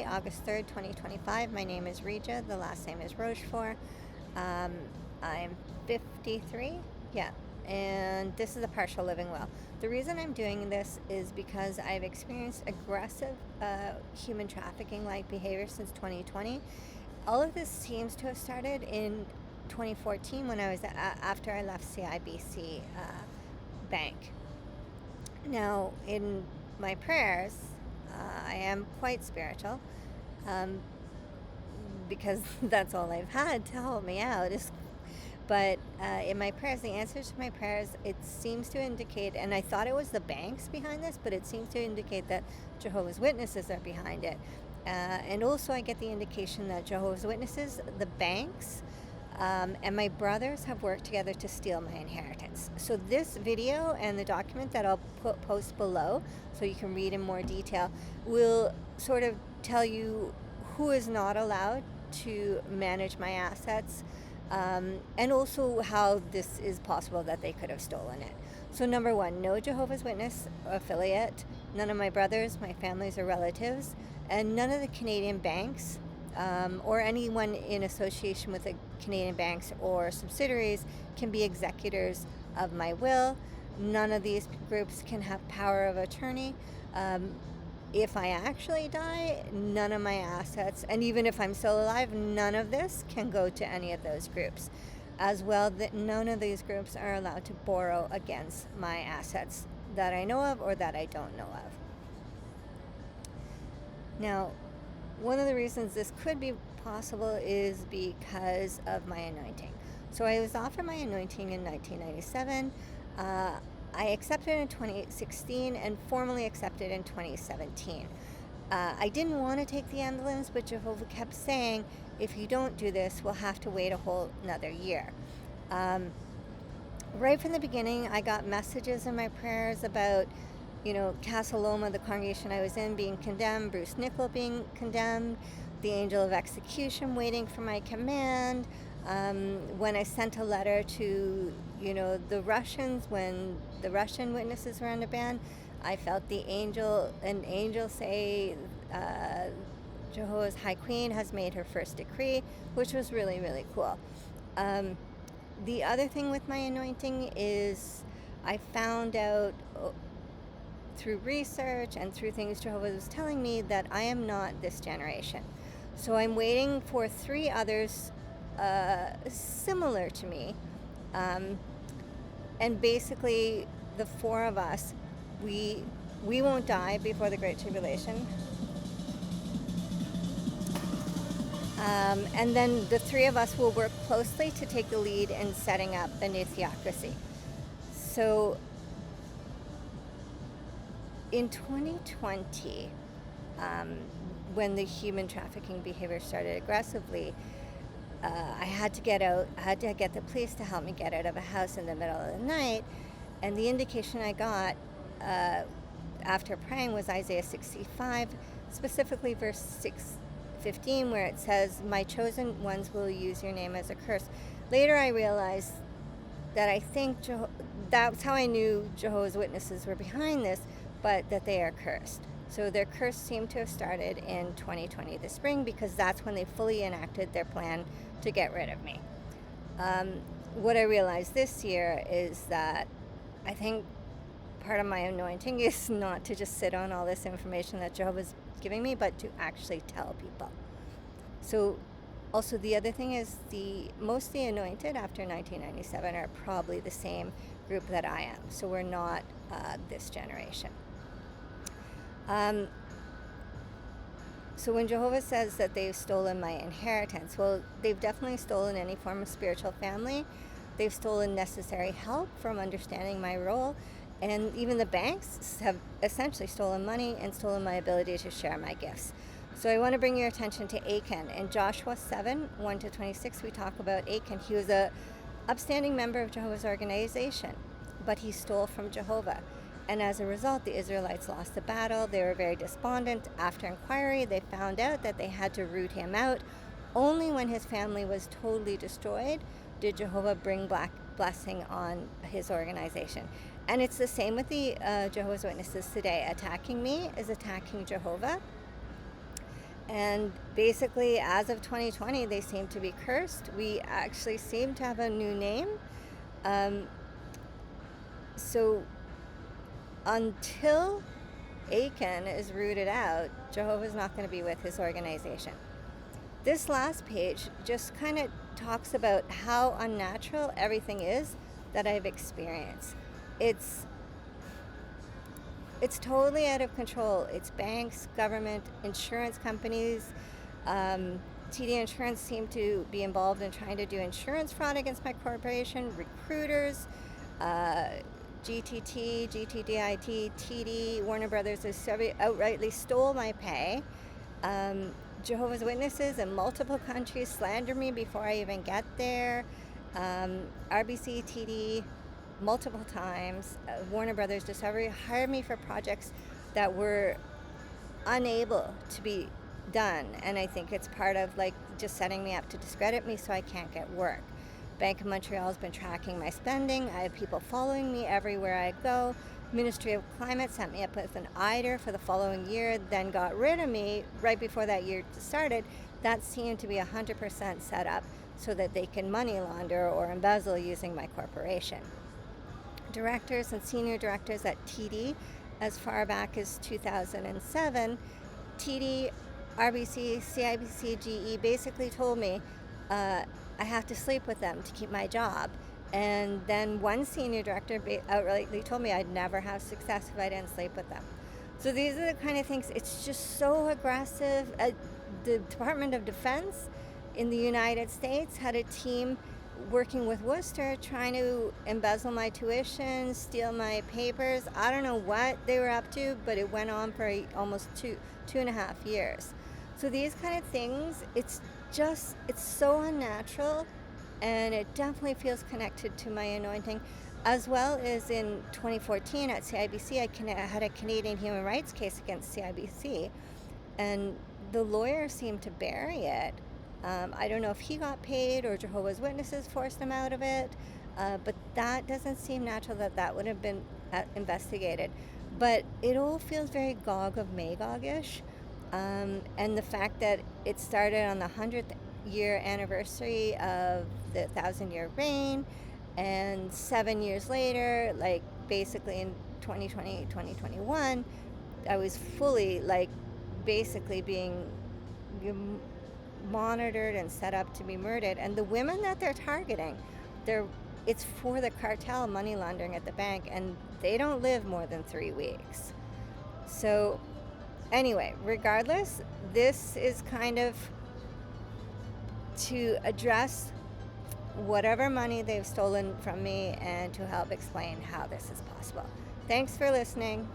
August 3rd, 2025. My name is Rija. The last name is Rochefort. I'm 53. Yeah. And this is a partial living will. The reason I'm doing this is because I've experienced aggressive human trafficking like behavior since 2020. All of this seems to have started in 2014 when I was after I left CIBC bank. Now, in my prayers, I am quite spiritual because that's all I've had to help me out. But in my prayers, the answers to my prayers, it seems to indicate, and I thought it was the banks behind this, but it seems to indicate that Jehovah's Witnesses are behind it. And also I get the indication that Jehovah's Witnesses, the banks, and my brothers have worked together to steal my inheritance. So this video and the document that I'll post below, so you can read in more detail, will sort of tell you who is not allowed to manage my assets, and also how this is possible that they could have stolen it. So number one, no Jehovah's Witness affiliate, none of my brothers, my families or relatives, and none of the Canadian banks or anyone in association with the Canadian banks or subsidiaries can be executors of my will. None of these groups can have power of attorney. If I actually die, none of my assets, and even if I'm still alive, none of this can go to any of those groups. As well, that none of these groups are allowed to borrow against my assets that I know of or that I don't know of. Now, one of the reasons this could be possible is because of my anointing. So I was offered my anointing in 1997. I accepted in 2016 and formally accepted in 2017. I didn't want to take the emblems, but Jehovah kept saying, if you don't do this, we'll have to wait a whole another year. Right from the beginning, I got messages in my prayers about Casa Loma, the congregation I was in, being condemned, Bruce Nickel being condemned, the angel of execution waiting for my command. When I sent a letter to, the Russians, when the Russian witnesses were under ban, I felt an angel say, Jehovah's High Queen has made her first decree, which was really, really cool. The other thing with my anointing is I found out through research and through things Jehovah was telling me that I am not this generation. So I'm waiting for 3 others similar to me. And basically the 4 of us, we won't die before the Great Tribulation. And then the 3 of us will work closely to take the lead in setting up a new theocracy. So in 2020, when the human trafficking behavior started aggressively, I had to get out. I had to get the police to help me get out of a house in the middle of the night. And the indication I got after praying was Isaiah 65, specifically verse 6:15, where it says, "My chosen ones will use your name as a curse." Later I realized that I think that's how I knew Jehovah's Witnesses were behind this, but that they are cursed. So their curse seemed to have started in 2020, the spring, because that's when they fully enacted their plan to get rid of me. What I realized this year is that I think part of my anointing is not to just sit on all this information that Jehovah's giving me, but to actually tell people. So also the other thing is most of the anointed after 1997 are probably the same group that I am. So we're not this generation. So when Jehovah says that they've stolen my inheritance, well, they've definitely stolen any form of spiritual family. They've stolen necessary help from understanding my role. And even the banks have essentially stolen money and stolen my ability to share my gifts. So I want to bring your attention to Achan. In Joshua 7, 1-26, we talk about Achan. He was a upstanding member of Jehovah's organization, but he stole from Jehovah. And as a result, the Israelites lost the battle. They were very despondent. After inquiry, they found out that they had to root him out. Only when his family was totally destroyed did Jehovah bring blessing on his organization. And it's the same with the Jehovah's Witnesses today. Attacking me is attacking Jehovah. And basically, as of 2020, they seem to be cursed. We actually seem to have a new name. Um, so until Aiken is rooted out, Jehovah's not going to be with his organization. This last page just kind of talks about how unnatural everything is that I've experienced. It's totally out of control. It's banks, government, insurance companies. TD Insurance seemed to be involved in trying to do insurance fraud against my corporation, recruiters, GTT, GTDIT, TD, Warner Brothers outrightly stole my pay. Jehovah's Witnesses in multiple countries slander me before I even get there. RBC, TD, multiple times. Warner Brothers Discovery hired me for projects that were unable to be done, and I think it's part of like just setting me up to discredit me so I can't get work. Bank of Montreal has been tracking my spending. I have people following me everywhere I go. Ministry of Climate sent me up with an IDER for the following year, then got rid of me right before that year started. That seemed to be 100% set up so that they can money launder or embezzle using my corporation. Directors and senior directors at TD, as far back as 2007, TD, RBC, CIBC, GE basically told me I have to sleep with them to keep my job. And then one senior director outrightly told me I'd never have success if I didn't sleep with them. So these are the kind of things, it's just so aggressive. The Department of Defense in the United States had a team working with Worcester trying to embezzle my tuition, steal my papers. I don't know what they were up to, but it went on for almost two and a half years. So these kind of things, it's so unnatural, and it definitely feels connected to my anointing. As well as in 2014 at CIBC, I had a Canadian human rights case against CIBC, and the lawyer seemed to bury it. I don't know if he got paid or Jehovah's Witnesses forced him out of it, but that doesn't seem natural that would have been investigated. But it all feels very Gog of Magog-ish. And the fact that it started on the 100th year anniversary of the 1,000-year reign, and 7 years later, like basically in 2020, 2021, I was fully like basically being monitored and set up to be murdered. And the women that they're targeting, it's for the cartel money laundering at the bank, and they don't live more than 3 weeks. So anyway, regardless, this is kind of to address whatever money they've stolen from me and to help explain how this is possible. Thanks for listening.